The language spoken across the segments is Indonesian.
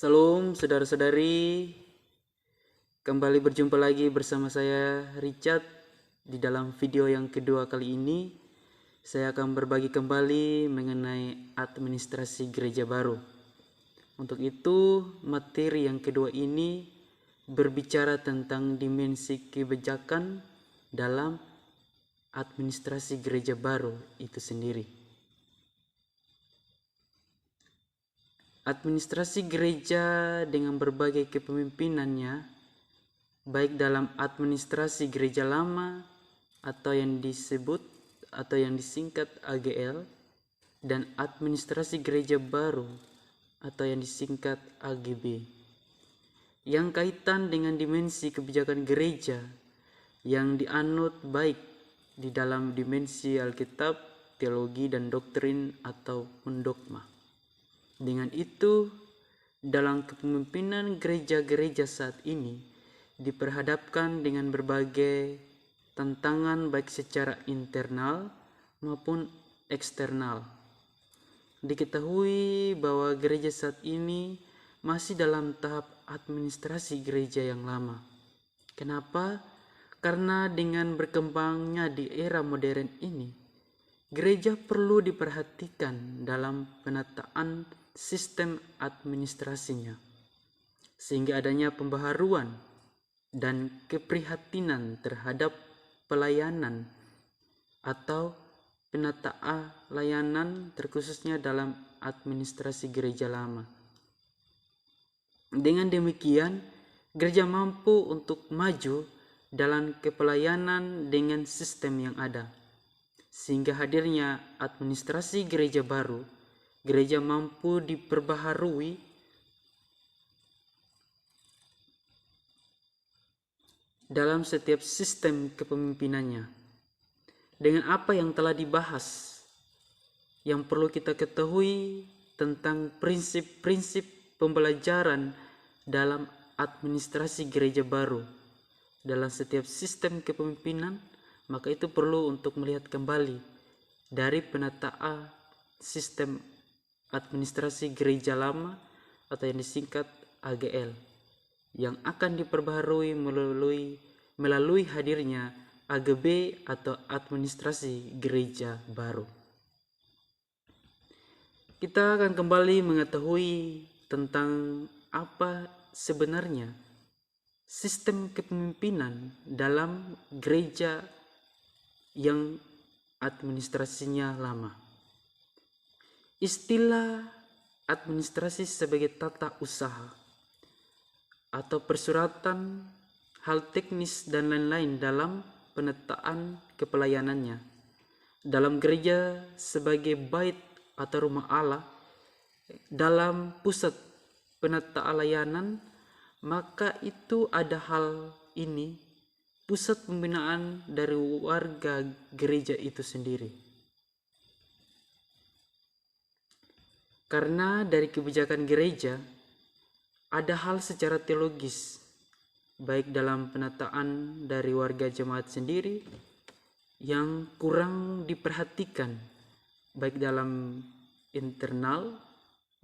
Salam saudara-saudari, kembali berjumpa lagi bersama saya Richard. Di dalam video yang kedua kali ini, saya akan berbagi kembali mengenai administrasi gereja baru. Untuk itu, materi yang kedua ini berbicara tentang dimensi kebijakan dalam administrasi gereja baru itu sendiri. Administrasi gereja dengan berbagai kepemimpinannya, baik dalam administrasi gereja lama atau yang disingkat AGL, dan administrasi gereja baru atau yang disingkat AGB, yang kaitan dengan dimensi kebijakan gereja yang dianut baik di dalam dimensi Alkitab, teologi, dan doktrin ataupun dogma. Dengan itu, dalam kepemimpinan gereja-gereja saat ini diperhadapkan dengan berbagai tantangan baik secara internal maupun eksternal. Diketahui bahwa gereja saat ini masih dalam tahap administrasi gereja yang lama. Kenapa? Karena dengan berkembangnya di era modern ini, gereja perlu diperhatikan dalam penataan sistem administrasinya, sehingga adanya pembaharuan dan keprihatinan terhadap pelayanan atau penataan layanan terkhususnya dalam administrasi gereja lama. Dengan demikian, gereja mampu untuk maju dalam kepelayanan dengan sistem yang ada, sehingga hadirnya administrasi gereja baru, gereja mampu diperbaharui dalam setiap sistem kepemimpinannya. Dengan apa yang telah dibahas, yang perlu kita ketahui tentang prinsip-prinsip pembelajaran dalam administrasi gereja baru dalam setiap sistem kepemimpinan, maka itu perlu untuk melihat kembali dari penataan sistem administrasi gereja lama atau yang disingkat AGL, yang akan diperbaharui melalui hadirnya AGB atau administrasi gereja baru. Kita akan kembali mengetahui tentang apa sebenarnya sistem kepemimpinan dalam gereja yang administrasinya lama. Istilah administrasi sebagai tata usaha atau persuratan, hal teknis dan lain-lain dalam penataan kepelayanannya dalam gereja sebagai bait atau rumah Allah, dalam pusat penataan layanan, maka itu ada hal ini pusat pembinaan dari warga gereja itu sendiri. Karena dari kebijakan gereja ada hal secara teologis, baik dalam penataan dari warga jemaat sendiri yang kurang diperhatikan, baik dalam internal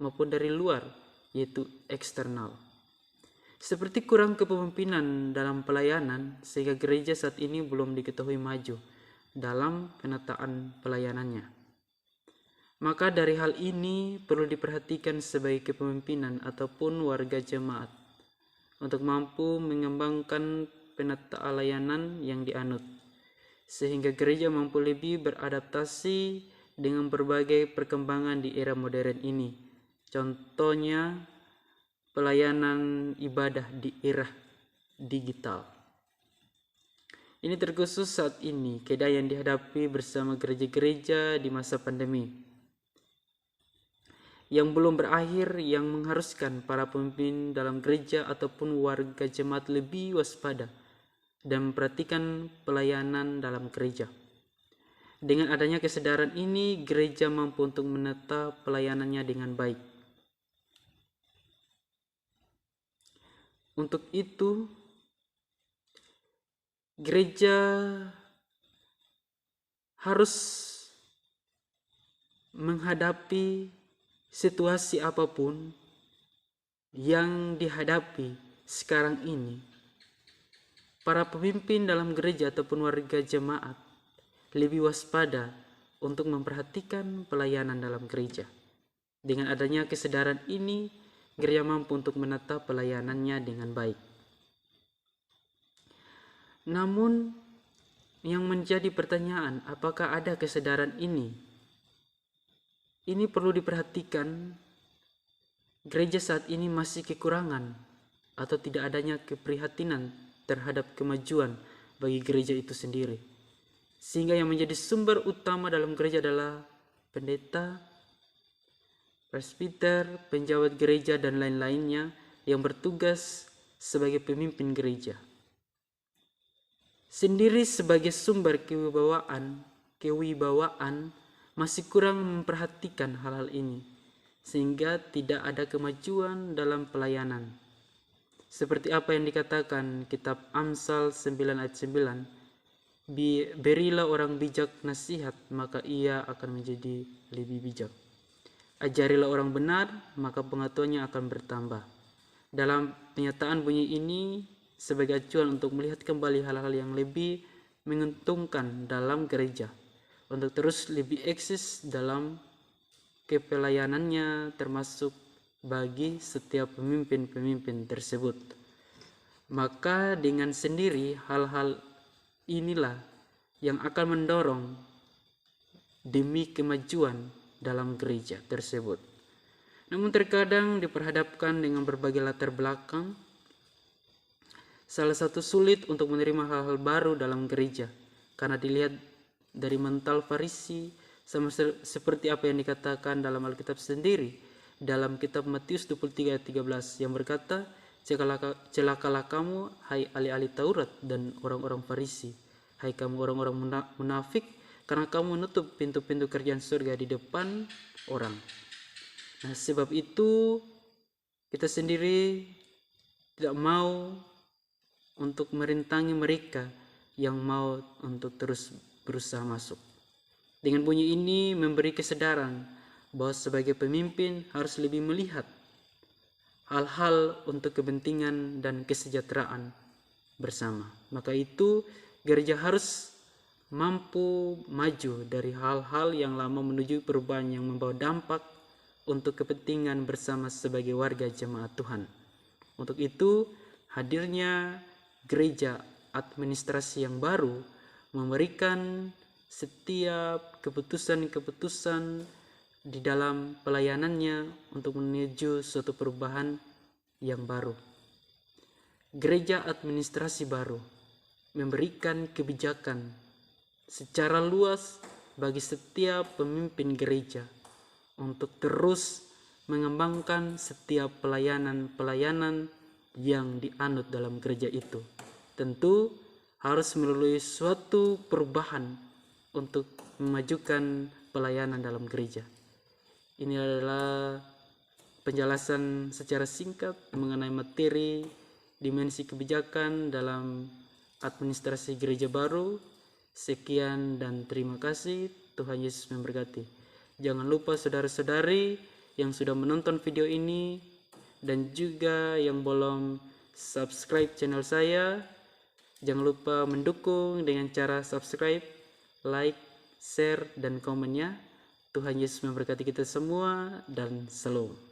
maupun dari luar, yaitu eksternal. Seperti kurang kepemimpinan dalam pelayanan, sehingga gereja saat ini belum diketahui maju dalam penataan pelayanannya. Maka dari hal ini perlu diperhatikan sebagai kepemimpinan ataupun warga jemaat untuk mampu mengembangkan penataan layanan yang dianut, sehingga gereja mampu lebih beradaptasi dengan berbagai perkembangan di era modern ini. Contohnya pelayanan ibadah di era digital. Ini terkhusus saat ini keadaan yang dihadapi bersama gereja-gereja di masa pandemi yang belum berakhir, yang mengharuskan para pemimpin dalam gereja ataupun warga jemaat lebih waspada dan memperhatikan pelayanan dalam gereja. Dengan adanya kesadaran ini, gereja mampu untuk menata pelayanannya dengan baik. Untuk itu, gereja harus menghadapi situasi apapun yang dihadapi sekarang ini, para pemimpin dalam gereja ataupun warga jemaat lebih waspada untuk memperhatikan pelayanan dalam gereja. Dengan adanya kesadaran ini, gereja mampu untuk menata pelayanannya dengan baik. Namun, yang menjadi pertanyaan, apakah ada kesadaran ini? Ini perlu diperhatikan. Gereja saat ini masih kekurangan atau tidak adanya keprihatinan terhadap kemajuan bagi gereja itu sendiri. Sehingga yang menjadi sumber utama dalam gereja adalah pendeta, presbiter, penjawat gereja, dan lain-lainnya yang bertugas sebagai pemimpin gereja. Sendiri sebagai sumber kewibawaan masih kurang memperhatikan hal-hal ini, sehingga tidak ada kemajuan dalam pelayanan. Seperti apa yang dikatakan kitab Amsal 9 ayat 9, berilah orang bijak nasihat, maka ia akan menjadi lebih bijak. Ajarilah orang benar, maka pengetahuannya akan bertambah. Dalam penyataan bunyi ini sebagai acuan untuk melihat kembali hal-hal yang lebih menguntungkan dalam gereja, untuk terus lebih eksis dalam kepelayanannya, termasuk bagi setiap pemimpin-pemimpin tersebut. Maka dengan sendiri hal-hal inilah yang akan mendorong demi kemajuan dalam gereja tersebut. Namun terkadang diperhadapkan dengan berbagai latar belakang, salah satu sulit untuk menerima hal-hal baru dalam gereja karena dilihat dari mental Farisi, sama seperti apa yang dikatakan dalam Alkitab sendiri dalam kitab Matius 23 ayat 13 yang berkata, celakalah kamu hai ahli-ahli Taurat dan orang-orang Farisi, hai kamu orang-orang munafik, karena kamu menutup pintu-pintu kerjaan surga di depan orang. Nah, sebab itu kita sendiri tidak mau untuk merintangi mereka yang mau untuk terus berusaha masuk. Dengan bunyi ini memberi kesadaran bahwa sebagai pemimpin harus lebih melihat hal-hal untuk kepentingan dan kesejahteraan bersama. Maka itu gereja harus mampu maju dari hal-hal yang lama menuju perubahan yang membawa dampak untuk kepentingan bersama sebagai warga jemaat Tuhan. Untuk itu hadirnya gereja administrasi yang baru memberikan setiap keputusan-keputusan di dalam pelayanannya untuk menuju suatu perubahan yang baru. Gereja administrasi baru memberikan kebijakan secara luas bagi setiap pemimpin gereja untuk terus mengembangkan setiap pelayanan-pelayanan yang dianut dalam gereja itu. Tentu harus melalui suatu perubahan untuk memajukan pelayanan dalam gereja. Ini adalah penjelasan secara singkat mengenai materi dimensi kebijakan dalam administrasi gereja baru. Sekian dan terima kasih. Tuhan Yesus memberkati. Jangan lupa saudara-saudari yang sudah menonton video ini dan juga yang belum subscribe channel saya, jangan lupa mendukung dengan cara subscribe, like, share, dan komennya. Tuhan Yesus memberkati kita semua dan shalom.